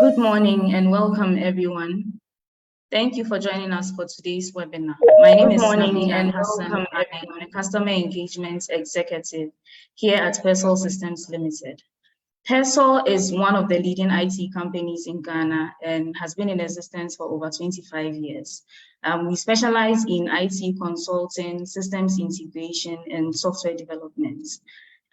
Good morning and welcome everyone. Thank you for joining us for today's webinar. My name is Nami and Hassan. I'm a Customer Engagement Executive here at Persol Systems Limited. Persol is one of the leading IT companies in Ghana and has been in existence for over 25 years. We specialize in IT consulting, systems integration, and software development.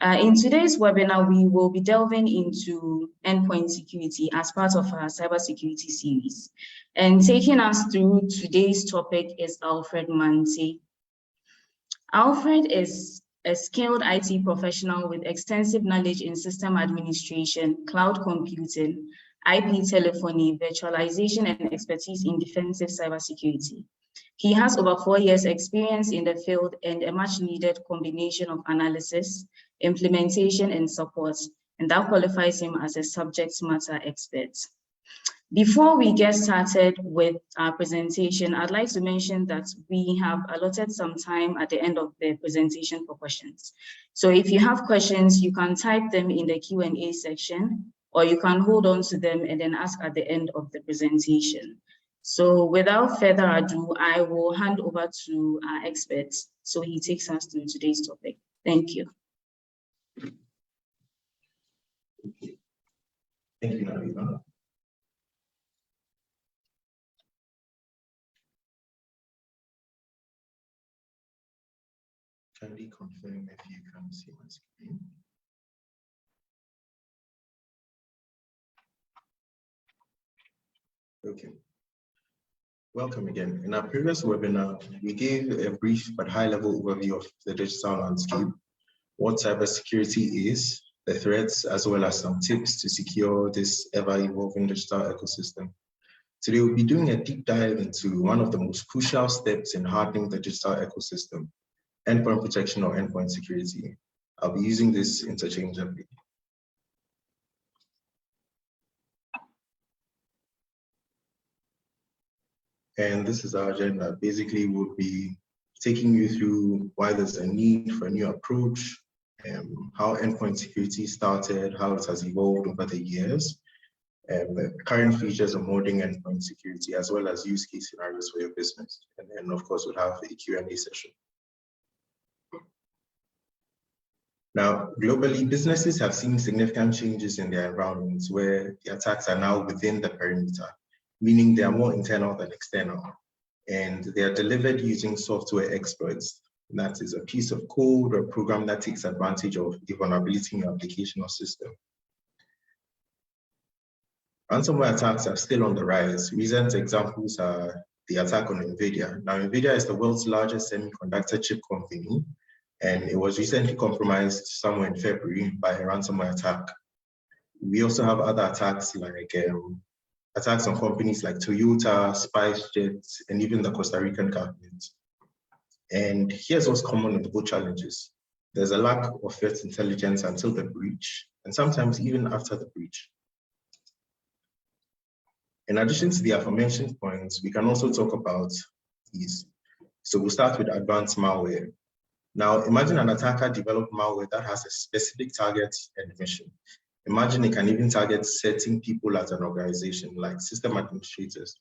In today's webinar, we will be delving into endpoint security as part of our cybersecurity series. And taking us through today's topic is Alfred Mante. Alfred is a skilled IT professional with extensive knowledge in system administration, cloud computing, IP telephony, virtualization, and expertise in defensive cybersecurity. He has over 4 years experience in the field and a much needed combination of analysis, implementation, and support, and that qualifies him as a subject matter expert. Before we get started with our presentation, I'd like to mention that we have allotted some time at the end of the presentation for questions. So if you have questions, you can type them in the Q&A section, or you can hold on to them and then ask at the end of the presentation. So without further ado, I will hand over to our expert so he takes us through today's topic. Thank you. Thank you, Naviva. Kindly confirm if you can see my screen. Okay. Welcome again. In our previous webinar, we gave a brief but high-level overview of the digital landscape, what cybersecurity is, the threats, as well as some tips to secure this ever-evolving digital ecosystem. Today, we'll be doing a deep dive into one of the most crucial steps in hardening the digital ecosystem, endpoint protection or endpoint security. I'll be using this interchangeably. And this is our agenda. Basically, we'll be taking you through why there's a need for a new approach, how endpoint security started, how it has evolved over the years, the current features of modern endpoint security, as well as use case scenarios for your business. And then, of course, we'll have a Q&A session. Now, globally, businesses have seen significant changes in their environments where the attacks are now within the perimeter, meaning they are more internal than external, and they are delivered using software exploits. That is a piece of code or program that takes advantage of a vulnerability in your application or system. Ransomware attacks are still on the rise. Recent examples are the attack on NVIDIA. Now, NVIDIA is the world's largest semiconductor chip company, and it was recently compromised somewhere in February by a ransomware attack. We also have other attacks like attacks on companies like Toyota, SpiceJet, and even the Costa Rican government. And here's what's common with both challenges. There's a lack of threat intelligence until the breach, and sometimes even after the breach. In addition to the aforementioned points, we can also talk about these. So we'll start with advanced malware. Now, imagine an attacker developed malware that has a specific target and mission. Imagine it can even target certain people at an organization, like system administrators.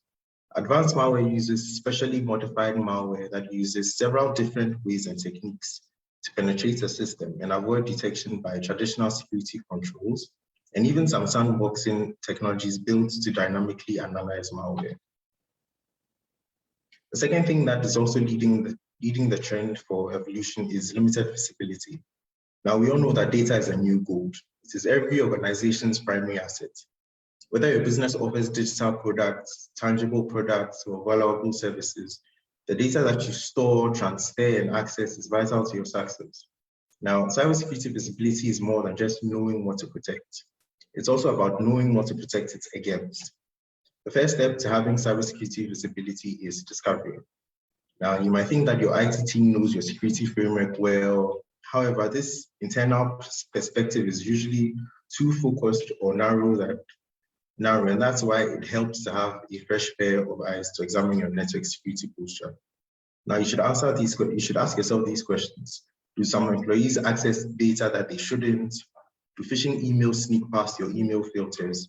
Advanced malware uses specially modified malware that uses several different ways and techniques to penetrate a system and avoid detection by traditional security controls, and even some sandboxing technologies built to dynamically analyze malware. The second thing that is also leading the trend for evolution is limited visibility. Now, we all know that data is a new gold. It is every organization's primary asset. Whether your business offers digital products, tangible products, or valuable services, the data that you store, transfer, and access is vital to your success. Now, cybersecurity visibility is more than just knowing what to protect. It's also about knowing what to protect it against. The first step to having cybersecurity visibility is discovery. Now, you might think that your IT team knows your security framework well. However, this internal perspective is usually too focused or narrow, and that's why it helps to have a fresh pair of eyes to examine your network security posture. Now, you should ask yourself these questions. Do some employees access data that they shouldn't? Do phishing emails sneak past your email filters?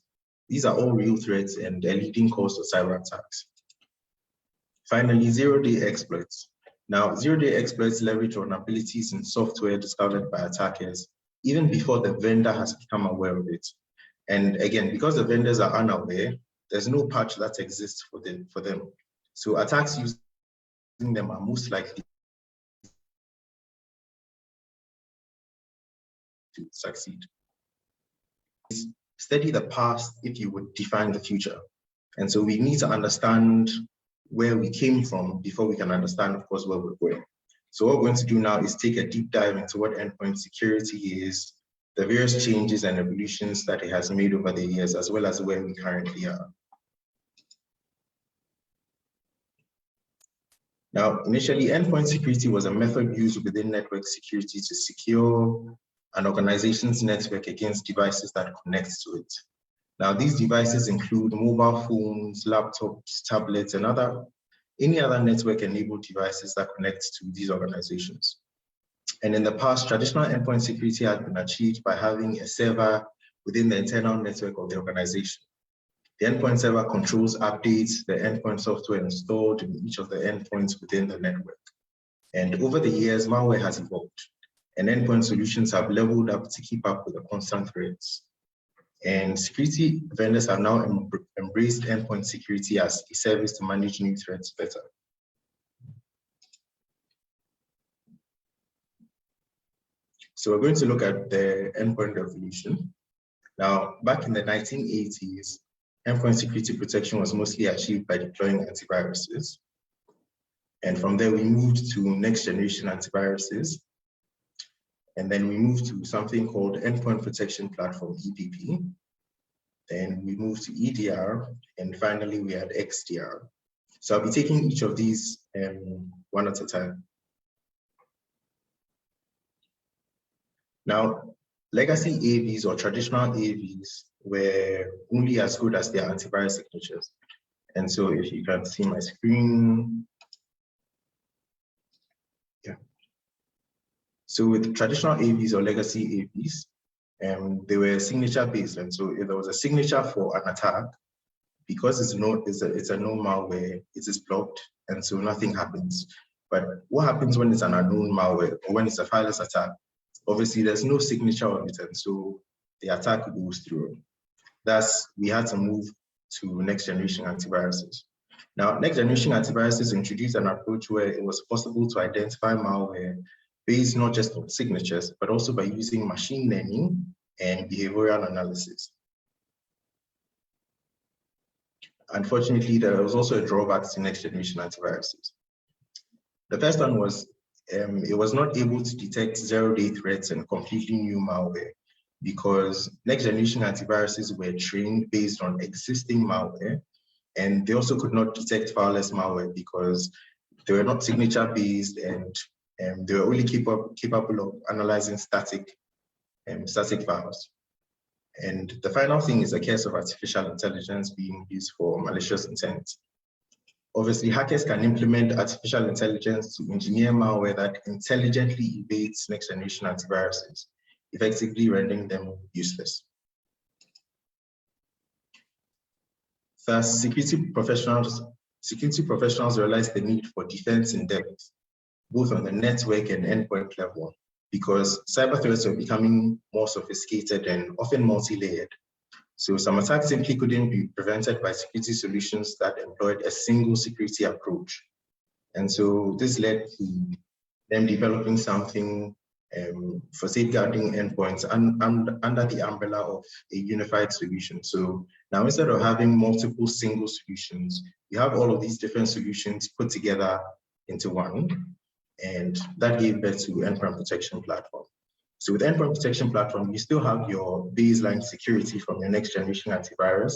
These are all real threats and a leading cause of cyber attacks. Finally, zero-day exploits. Now, zero-day exploits leverage vulnerabilities in software discovered by attackers even before the vendor has become aware of it. And again, because the vendors are unaware, there's no patch that exists for them. So attacks using them are most likely to succeed. Study the past if you would define the future. And so we need to understand where we came from before we can understand, of course, where we're going. So what we're going to do now is take a deep dive into what endpoint security is, the various changes and evolutions that it has made over the years, as well as where we currently are. Now, initially, endpoint security was a method used within network security to secure an organization's network against devices that connect to it. Now, these devices include mobile phones, laptops, tablets, and any other network-enabled devices that connect to these organizations. And in the past, traditional endpoint security had been achieved by having a server within the internal network of the organization. The endpoint server controls updates, the endpoint software installed in each of the endpoints within the network. And over the years, malware has evolved, and endpoint solutions have leveled up to keep up with the constant threats. And security vendors have now embraced endpoint security as a service to manage new threats better. So we're going to look at the endpoint evolution. Now, back in the 1980s, endpoint security protection was mostly achieved by deploying antiviruses. And from there, we moved to next generation antiviruses. And then we moved to something called Endpoint Protection Platform, EPP. Then we moved to EDR, and finally we had XDR. So I'll be taking each of these one at a time. Now, legacy AVs or traditional AVs were only as good as their antivirus signatures. And so if you can see my screen, yeah. So with traditional AVs or legacy AVs, they were signature based. And so if there was a signature for an attack, because it's a known malware, it is blocked, and so nothing happens. But what happens when it's an unknown malware or when it's a fileless attack? Obviously, there's no signature on it, and so the attack goes through. Thus, we had to move to next generation antiviruses. Now, next generation antiviruses introduced an approach where it was possible to identify malware based not just on signatures, but also by using machine learning and behavioral analysis. Unfortunately, there was also a drawback to next generation antiviruses. The first one was it was not able to detect zero-day threats and completely new malware because next generation antiviruses were trained based on existing malware, and they also could not detect fileless malware because they were not signature based and they were only capable of analyzing static files. And the final thing is the case of artificial intelligence being used for malicious intent. Obviously, hackers can implement artificial intelligence to engineer malware that intelligently evades next generation antiviruses, effectively rendering them useless. Thus, security professionals realize the need for defense in depth, both on the network and endpoint level, because cyber threats are becoming more sophisticated and often multi-layered. So some attacks simply couldn't be prevented by security solutions that employed a single security approach. And so this led to them developing something for safeguarding endpoints under the umbrella of a unified solution. So now instead of having multiple single solutions, you have all of these different solutions put together into one, and that gave birth to Endpoint Protection Platform. So with Endpoint Protection Platform, you still have your baseline security from your next generation antivirus,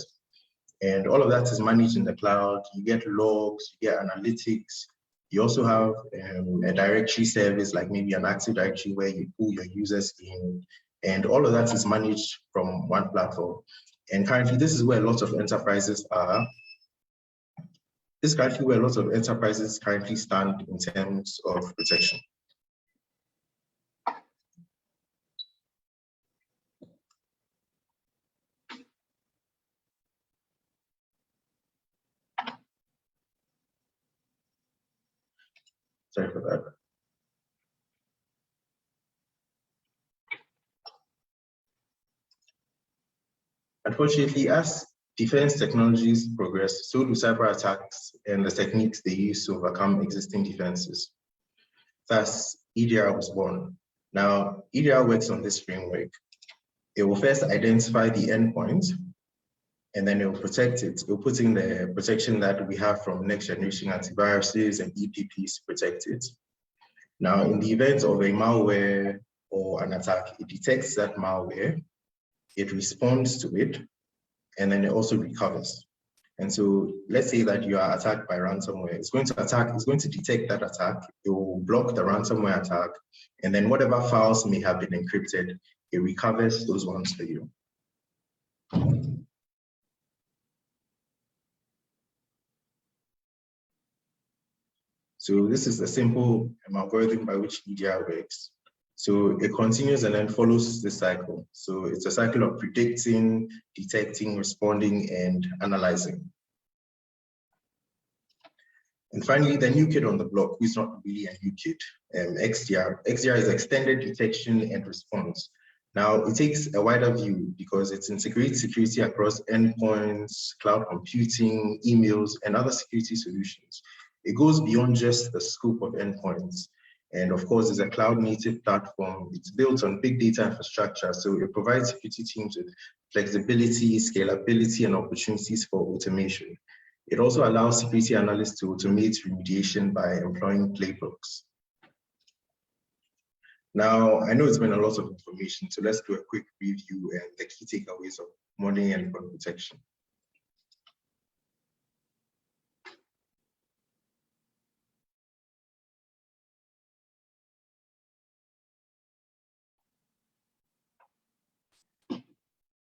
and all of that is managed in the cloud. You get logs, you get analytics. You also have a directory service, like maybe an Active Directory where you pull your users in, and all of that is managed from one platform. And currently, this is where lots of enterprises are. This is currently where lots of enterprises currently stand in terms of protection. Sorry for that. Unfortunately, as defense technologies progress, so do cyber attacks and the techniques they use to overcome existing defenses. Thus, EDR was born. Now, EDR works on this framework. It will first identify the endpoint, and then it will protect it. It will put in the protection that we have from next generation antiviruses and EPPs to protect it. Now, in the event of a malware or an attack, it detects that malware, it responds to it, and then it also recovers. And so let's say that you are attacked by ransomware. It's going to detect that attack. It will block the ransomware attack. And then whatever files may have been encrypted, it recovers those ones for you. So this is the simple algorithm by which EDR works. So it continues and then follows the cycle. So it's a cycle of predicting, detecting, responding, and analyzing. And finally, the new kid on the block, who is not really a new kid, XDR. XDR is extended detection and response. Now, it takes a wider view because it integrates security across endpoints, cloud computing, emails, and other security solutions. It goes beyond just the scope of endpoints. And of course, it's a cloud-native platform. It's built on big data infrastructure, so it provides security teams with flexibility, scalability, and opportunities for automation. It also allows security analysts to automate remediation by employing playbooks. Now, I know it's been a lot of information, so let's do a quick review and the key takeaways of modern endpoint protection.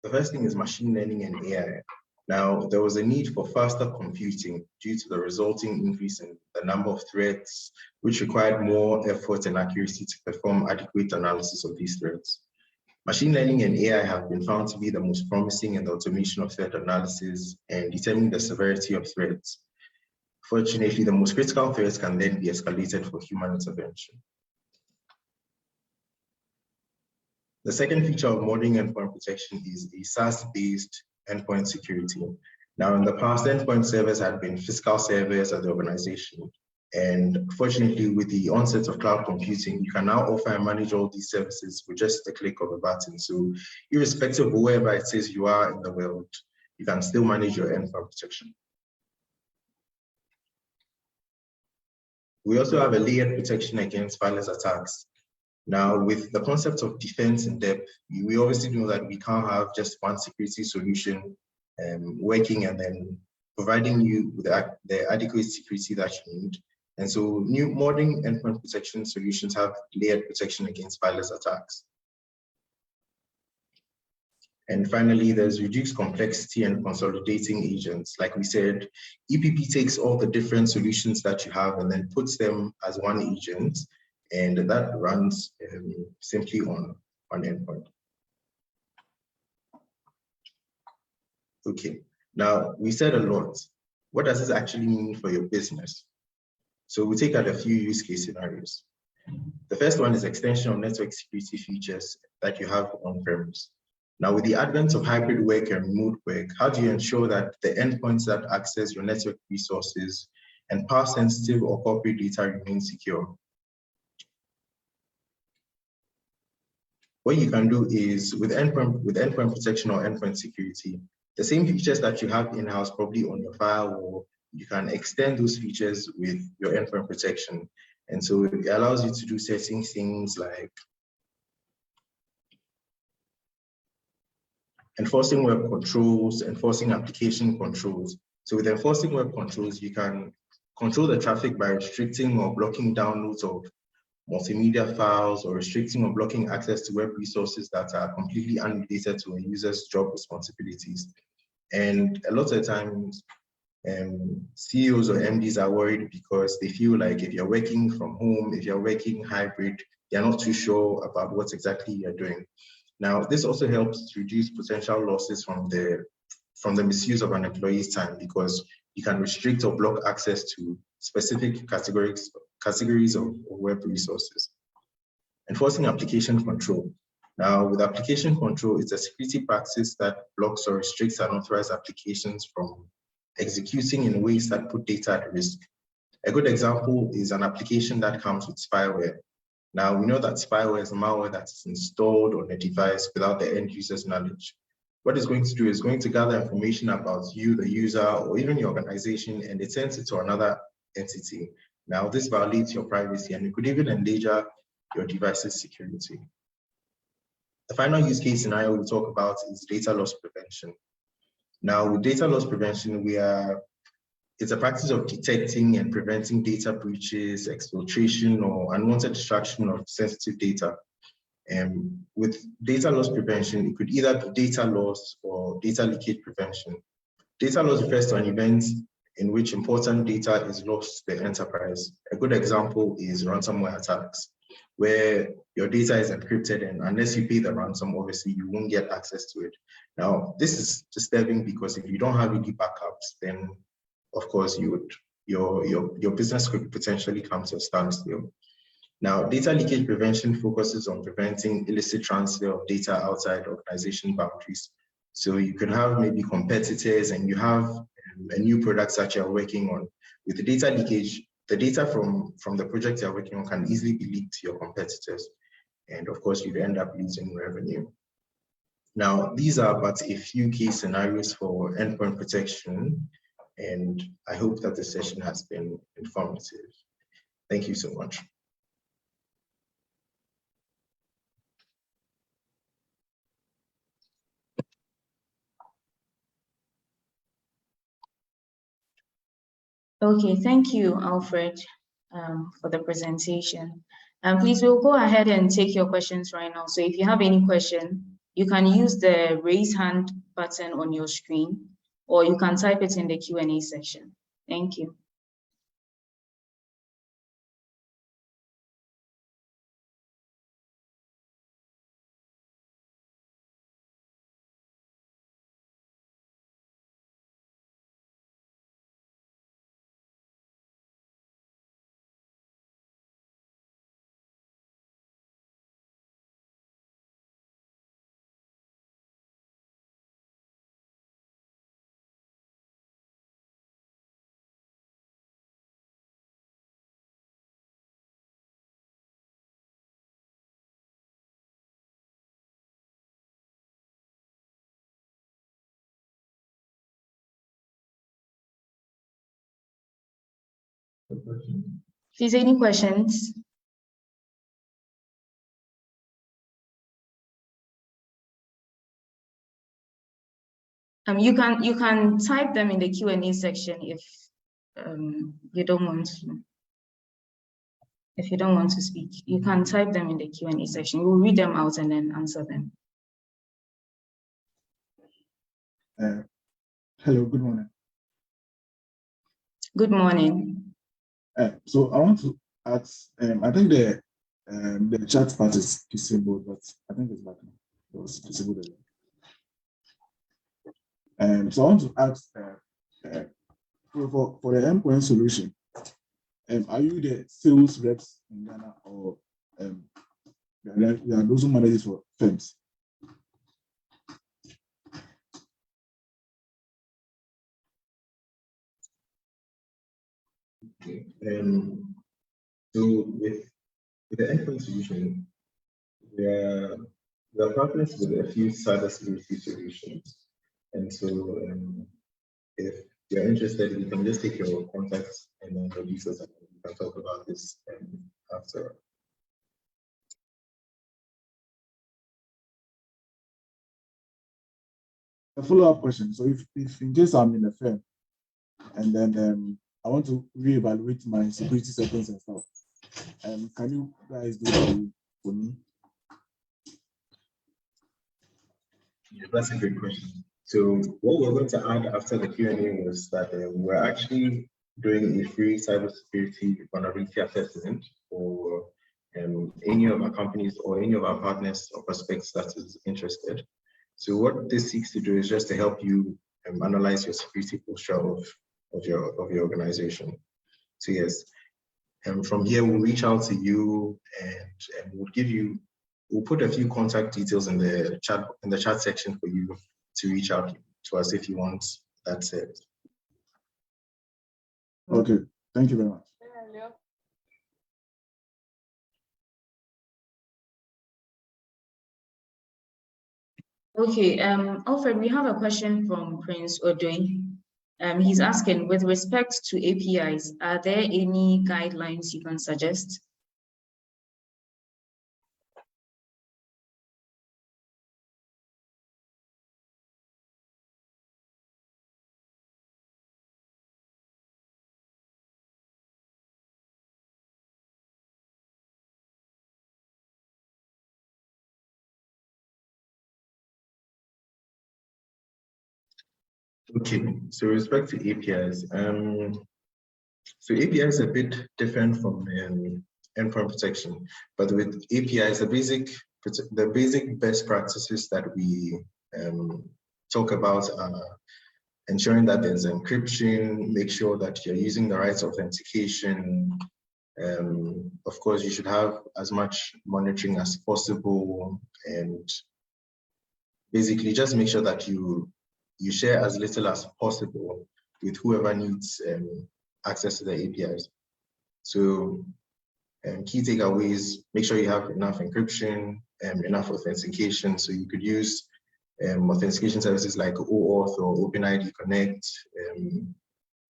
The first thing is machine learning and AI. Now, there was a need for faster computing due to the resulting increase in the number of threats, which required more effort and accuracy to perform adequate analysis of these threats. Machine learning and AI have been found to be the most promising in the automation of threat analysis and determining the severity of threats. Fortunately, the most critical threats can then be escalated for human intervention. The second feature of modern endpoint protection is a SaaS-based endpoint security. Now, in the past, endpoint servers had been physical servers at the organization. And fortunately, with the onset of cloud computing, you can now offer and manage all these services with just a click of a button. So irrespective of wherever it says you are in the world, you can still manage your endpoint protection. We also have a layered protection against wireless attacks. Now, with the concept of defense in depth, we obviously know that we can't have just one security solution working and then providing you with the adequate security that you need. And so new modern endpoint protection solutions have layered protection against wireless attacks. And finally, there's reduced complexity and consolidating agents. Like we said, EPP takes all the different solutions that you have and then puts them as one agent, and that runs simply on endpoint. Okay, now we said a lot. What does this actually mean for your business? So we take out a few use case scenarios. The first one is extension of network security features that you have on-premise. Now, with the advent of hybrid work and remote work, how do you ensure that the endpoints that access your network resources and pass sensitive or corporate data remain secure? What you can do is with endpoint protection or endpoint security, the same features that you have in-house, probably on your firewall, you can extend those features with your endpoint protection. And so it allows you to do certain things like enforcing web controls, enforcing application controls. So with enforcing web controls, you can control the traffic by restricting or blocking downloads of multimedia files or restricting or blocking access to web resources that are completely unrelated to a user's job responsibilities. And a lot of times, CEOs or MDs are worried because they feel like if you're working from home, if you're working hybrid, they're not too sure about what exactly you're doing. Now, this also helps reduce potential losses from the misuse of an employee's time because you can restrict or block access to specific categories of web resources. Enforcing application control. Now, with application control, it's a security practice that blocks or restricts unauthorized applications from executing in ways that put data at risk. A good example is an application that comes with spyware. Now, we know that spyware is malware that is installed on a device without the end user's knowledge. What it's going to do is going to gather information about you, the user, or even your organization, and it sends it to another entity. Now, this violates your privacy and it could even endanger your device's security. The final use case scenario we'll talk about is data loss prevention. Now, with data loss prevention, it's a practice of detecting and preventing data breaches, exfiltration, or unwanted extraction of sensitive data. With data loss prevention, it could either be data loss or data leakage prevention. Data loss refers to an event in which important data is lost to the enterprise. A good example is ransomware attacks, where your data is encrypted and unless you pay the ransom, obviously you won't get access to it. Now, this is disturbing because if you don't have any backups, then of course your business could potentially come to a standstill. Now, data leakage prevention focuses on preventing illicit transfer of data outside organization boundaries. So you could have maybe competitors and you have a new product that you're working on. With the data leakage, the data from the project you're working on can easily be leaked to your competitors. And of course, you'd end up losing revenue. Now, these are but a few case scenarios for endpoint protection. And I hope that the session has been informative. Thank you so much. Okay, thank you, Alfred, for the presentation. Please, we'll go ahead and take your questions right now. So if you have any question, you can use the raise hand button on your screen, or you can type it in the Q&A section. Thank you. Please, any questions? You can type them in the Q&A section if you don't want to. If you don't want to speak, you can type them in the Q&A section. We'll read them out and then answer them. Hello, good morning. Good morning. So I want to ask, I think the chat part is disabled, but I think it's back now. It was disabled again. So I want to ask, for the endpoint solution, are you the sales reps in Ghana, or you are those who manage for firms? So with the endpoint solution, we are partners with a few cybersecurity solutions. And so if you're interested, you can just take your contacts and then your details and we can talk about this after. A follow-up question. So if in case I'm in a firm and then I want to reevaluate my security settings and stuff, can you guys do that for me? Yeah, that's a great question. So what we're going to add after the Q&A was that we're actually doing a free cybersecurity vulnerability assessment for any of our companies or any of our partners or prospects that is interested. So what this seeks to do is just to help you analyze your security posture of your organization. So yes, And from here, we'll reach out to you and we'll put a few contact details in the chat section for you to reach out to us if you want that service. Okay, thank you very much. Okay, Alfred, we have a question from Prince Odoi. He's asking, with respect to APIs, are there any guidelines you can suggest? Okay, so with respect to APIs, so API is a bit different from endpoint protection, but with APIs, the basic best practices that we talk about are ensuring that there's encryption, make sure that you're using the right authentication. Of course, you should have as much monitoring as possible, and basically just make sure that you share as little as possible with whoever needs access to the APIs. So key takeaways, make sure you have enough encryption and enough authentication. So you could use authentication services like OAuth or OpenID Connect.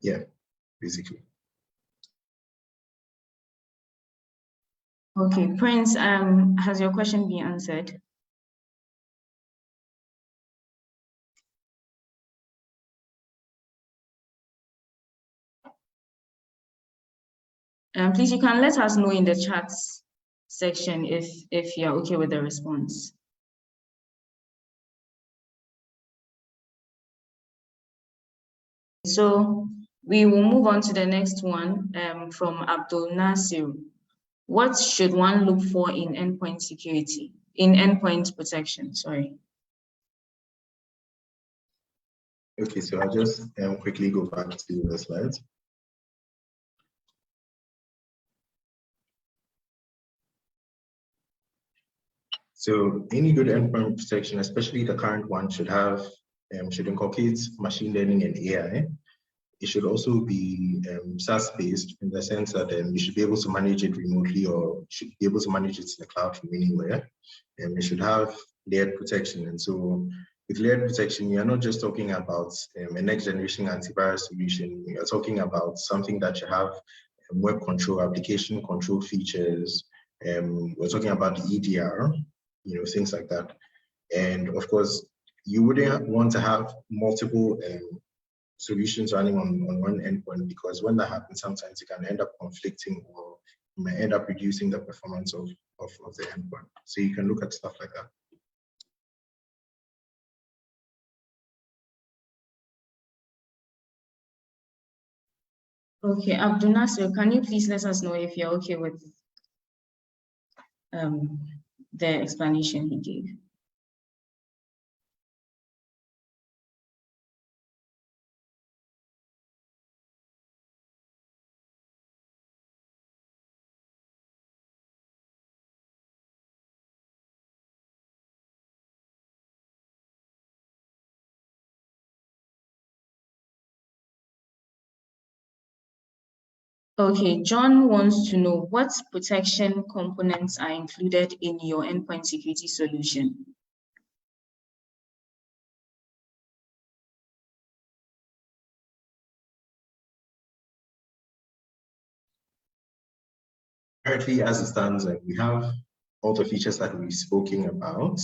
Yeah, basically. Okay, Prince, has your question been answered? Please, you can let us know in the chat section if you're okay with the response. So we will move on to the next one from Abdul Nasir. What should one look for in endpoint security, in endpoint protection, sorry? Okay, so I'll just quickly go back to the slides. So any good endpoint protection, especially the current one, should incorporate machine learning and AI. It should also be SaaS-based in the sense that you should be able to manage it remotely or should be able to manage it in the cloud from anywhere. It should have layered protection. And so with layered protection, you're not just talking about a next generation antivirus solution. You're talking about something that you have web control, application control features. We're talking about the EDR, things like that. And of course, you wouldn't want to have multiple solutions running on one endpoint, because when that happens, sometimes it can end up conflicting or you may end up reducing the performance of the endpoint. So you can look at stuff like that. Okay, Abdul Nasir, can you please let us know if you're okay with the explanation he gave? Okay, John wants to know what protection components are included in your endpoint security solution. Currently, as it stands, we have all the features that we've spoken about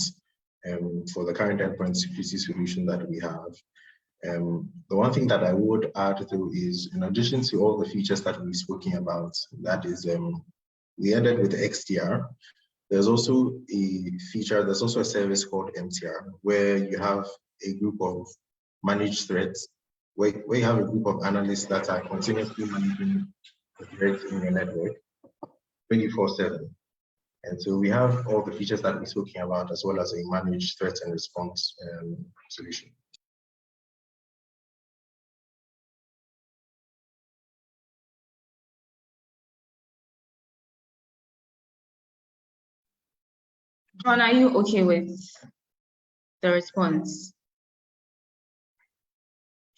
for the current endpoint security solution that we have. The one thing that I would add, though, is in addition to all the features that we've spoken about, that is, we ended with XDR. There's also a service called MTR, where you have a group of managed threats, where you have a group of analysts that are continuously managing the threats in your network 24/7. And so we have all the features that we're speaking about, as well as a managed threat and response solution. John, are you okay with the response?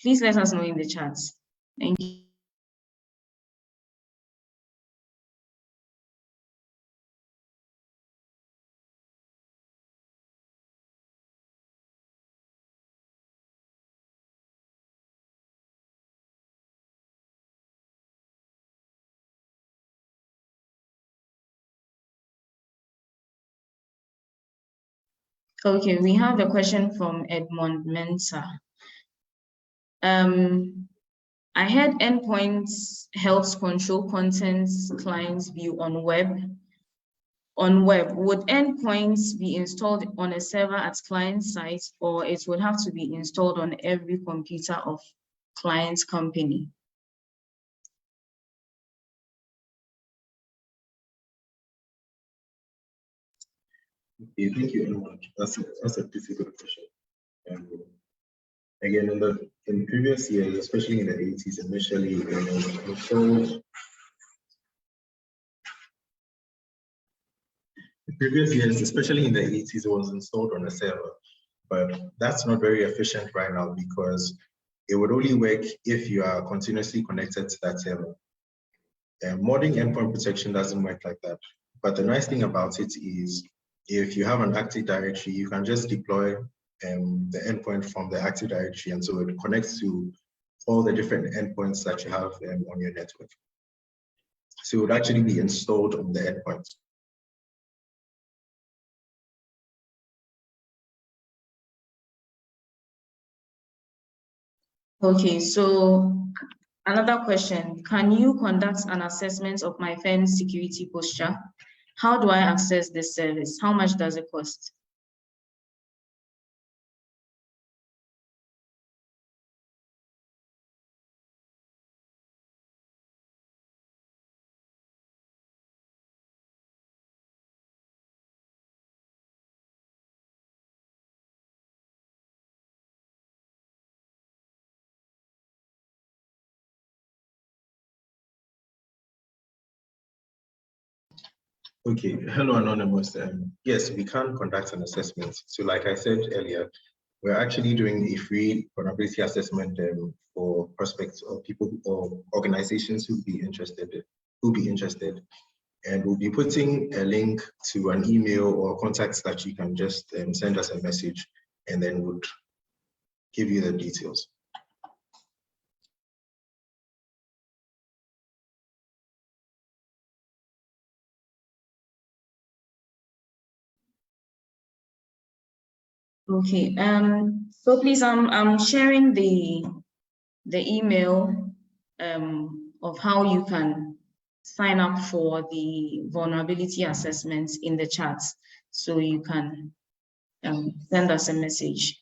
Please let us know in the chat. Thank you. Okay, we have a question from Edmond Mensa. I heard endpoints helps control contents clients view on web. Would endpoints be installed on a server at client site, or it would have to be installed on every computer of client's company? Okay, thank you very much. That's a difficult question. Again, in previous years, especially in the 80s, initially, in previous years, especially in the 80s, it was installed on a server. But that's not very efficient right now because it would only work if you are continuously connected to that server. Modern endpoint protection doesn't work like that. But the nice thing about it is if you have an Active Directory, you can just deploy the endpoint from the Active Directory, and so it connects to all the different endpoints that you have on your network. So it would actually be installed on the endpoint. Okay, so another question, can you conduct an assessment of my firm's security posture? How do I access this service? How much does it cost? Okay, hello Anonymous. Yes, we can conduct an assessment. So like I said earlier, we're actually doing a free vulnerability assessment for prospects or people or organizations who'd be interested. And we'll be putting a link to an email or contacts that you can just send us a message, and then we'll give you the details. Okay, so please, I'm sharing the email of how you can sign up for the vulnerability assessments in the chat, so you can send us a message.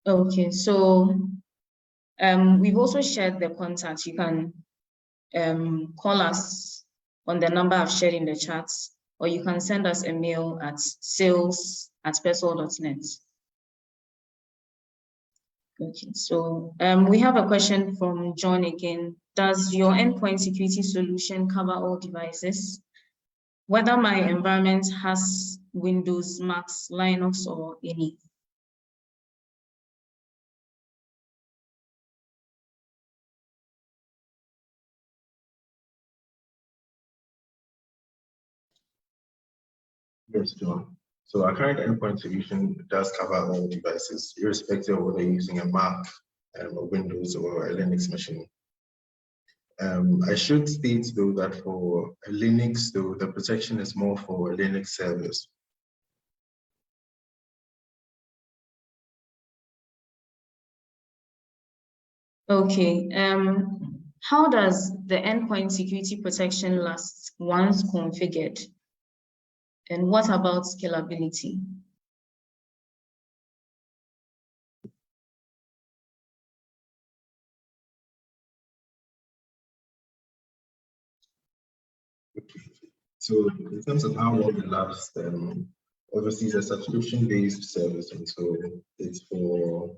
Okay, so we've also shared the contact. You can call us on the number I've shared in the chat, or you can send us a mail at sales@persol.net. Okay, so we have a question from John again. Does your endpoint security solution cover all devices? Whether my environment has Windows, Mac, Linux, or any? Yes, John. So our current endpoint solution does cover all devices, irrespective of whether you're using a Mac, a Windows, or a Linux machine. I should state though that for Linux, though, the protection is more for Linux servers. Okay. How does the endpoint security protection last once configured? And what about scalability? So in terms of how long it lasts, obviously it's a subscription-based service, and so it's for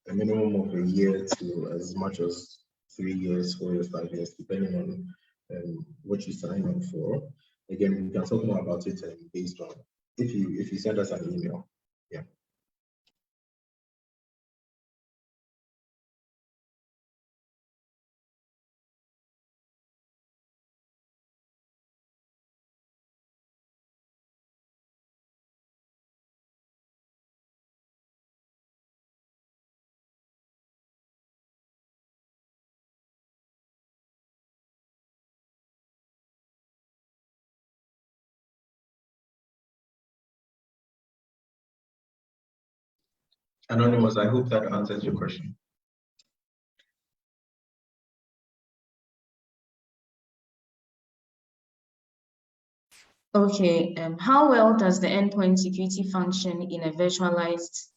a minimum of a year to as much as 3 years, 4 years, 5 years, depending on what you sign up for. Again, we can talk more about it based on if you send us an email. Yeah. Anonymous, I hope that answers your question. Okay, how well does the endpoint security function in a virtualized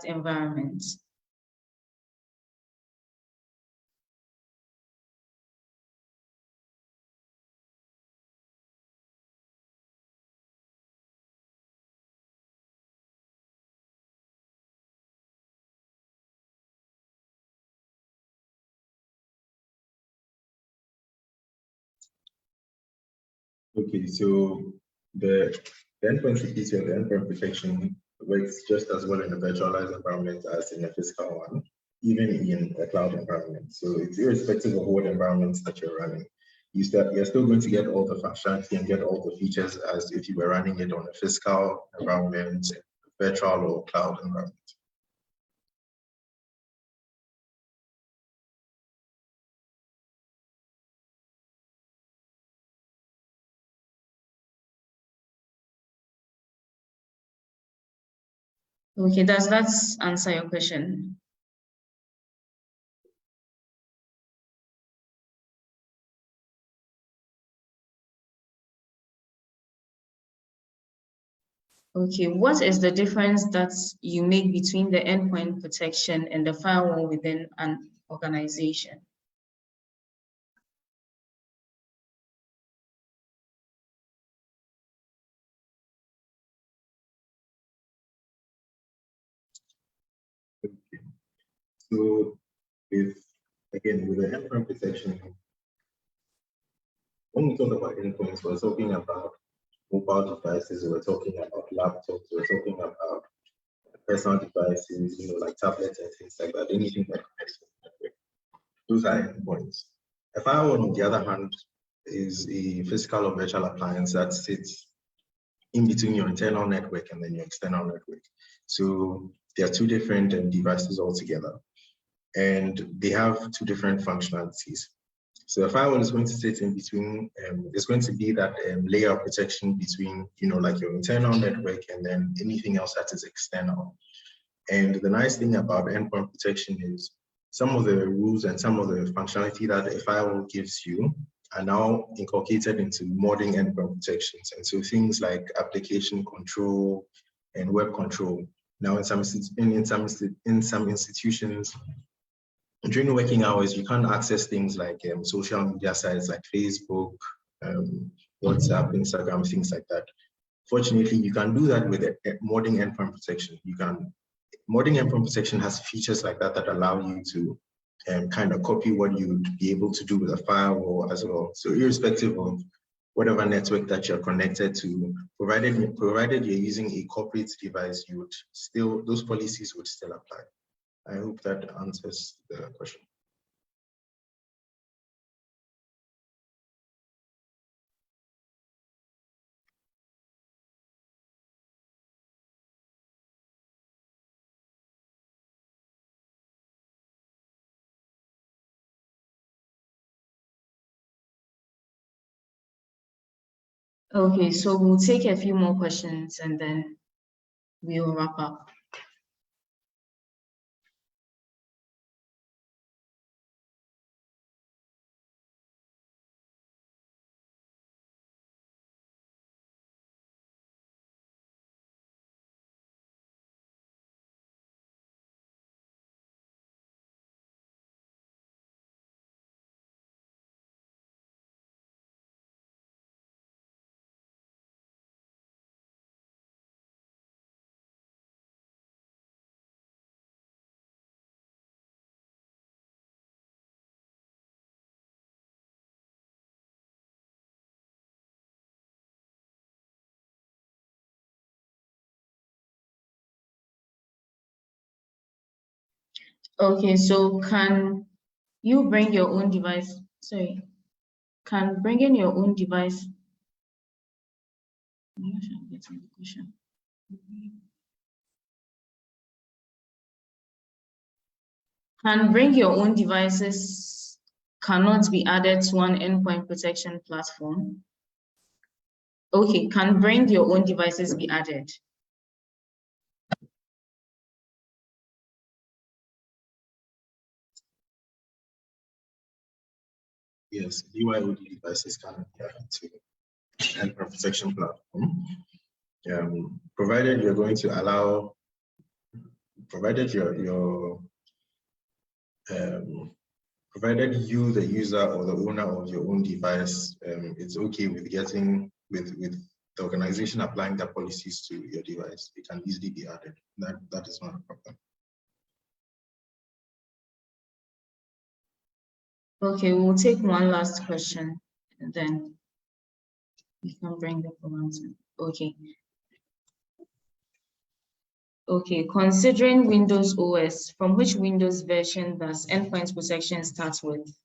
environment? Okay, so the endpoint security or the endpoint protection works just as well in a virtualized environment as in a physical one, even in a cloud environment. So it's irrespective of what environments that you're running. You're still going to get all the functionality and get all the features as if you were running it on a physical environment, virtual or cloud environment. Okay, does that answer your question? Okay, what is the difference that you make between the endpoint protection and the firewall within an organization? Okay. So with the endpoint protection, when we talk about endpoints, we're talking about mobile devices, we're talking about laptops, we're talking about personal devices, like tablets and things like that, anything that connects to the network. Those are endpoints. A firewall, on the other hand, is a physical or virtual appliance that sits in between your internal network and then your external network. So there are two different devices altogether, and they have two different functionalities. So a firewall is going to sit in between, it's going to be that layer of protection between, like your internal network and then anything else that is external. And the nice thing about endpoint protection is some of the rules and some of the functionality that a firewall gives you are now inculcated into modern endpoint protections. And so things like application control and web control. Now, in some institutions, during working hours, you can't access things like social media sites like Facebook, WhatsApp, Instagram, things like that. Fortunately, you can do that with a modern endpoint protection. Modern endpoint protection has features like that that allow you to kind of copy what you would be able to do with a firewall as well. So irrespective of whatever network that you're connected to, provided you're using a corporate device, those policies would still apply. I hope that answers the question. Okay, so we'll take a few more questions and then we'll wrap up. Okay, so can you bring your own device? Sorry, can bringing your own device? I'm not sure I'm getting the question. Can bring your own devices cannot be added to an endpoint protection platform? Okay, can bring your own devices be added? Yes, BYOD devices can be added to endpoint protection platform. Provided you're going to allow, provided provided you, the user or the owner of your own device, it's okay with getting with the organization applying their policies to your device. It can easily be added. That is not a problem. Okay, we'll take one last question and then we can bring the answer. Okay. Okay, considering Windows OS, from which Windows version does endpoint protection start with?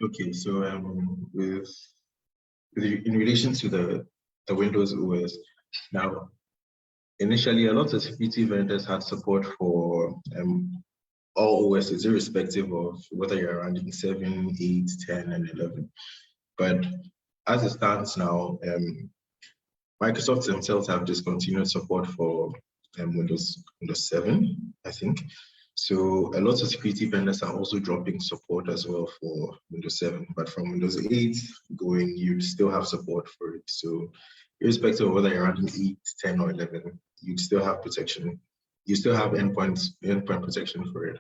Okay, so in relation to the Windows OS, now initially a lot of security vendors had support for all OSs, irrespective of whether you're running 7, 8, 10, and 11. But as it stands now, Microsoft themselves have discontinued support for Windows 7, I think. So a lot of security vendors are also dropping support as well for Windows 7. But from Windows 8 going, you still have support for it. So irrespective of whether you're running 8, 10, or 11, you'd still have protection. You still have endpoint protection for it.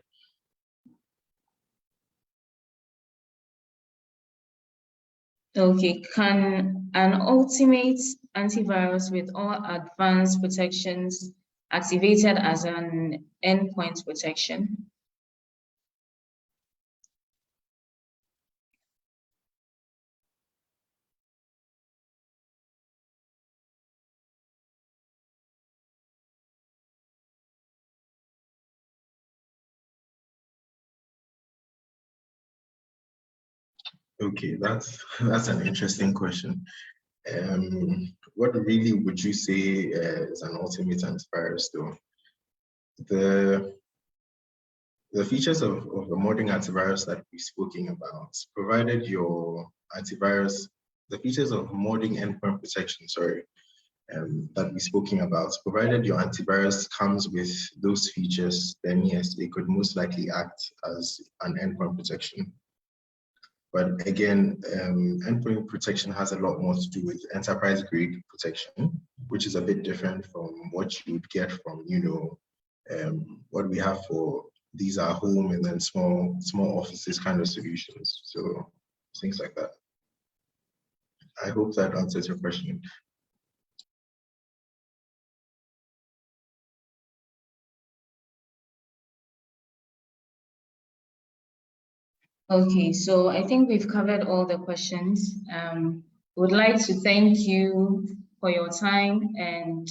Okay, can an ultimate antivirus with all advanced protections activated as an endpoint protection? Okay, that's an interesting question. What really would you say is an ultimate antivirus though? The features of the modern antivirus that we're speaking about, provided your antivirus, the features of modern endpoint protection, that we're speaking about, provided your antivirus comes with those features, then yes, it could most likely act as an endpoint protection. But again, endpoint protection has a lot more to do with enterprise grade protection, which is a bit different from what you would get from, what we have for these are home and then small offices kind of solutions. So things like that. I hope that answers your question. Okay, so I think we've covered all the questions. Would like to thank you for your time, and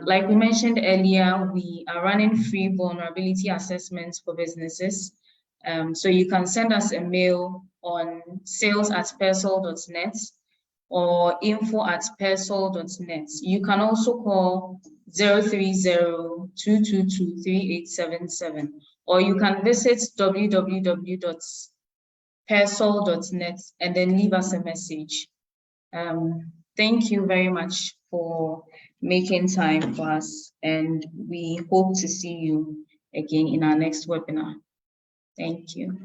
like we mentioned earlier, we are running free vulnerability assessments for businesses. So you can send us a mail on sales@persol.net, or info@persol.net. You can also call 030-222-3877, or you can visit www.persol.net and then leave us a message. Thank you very much for making time for us, and we hope to see you again in our next webinar. Thank you.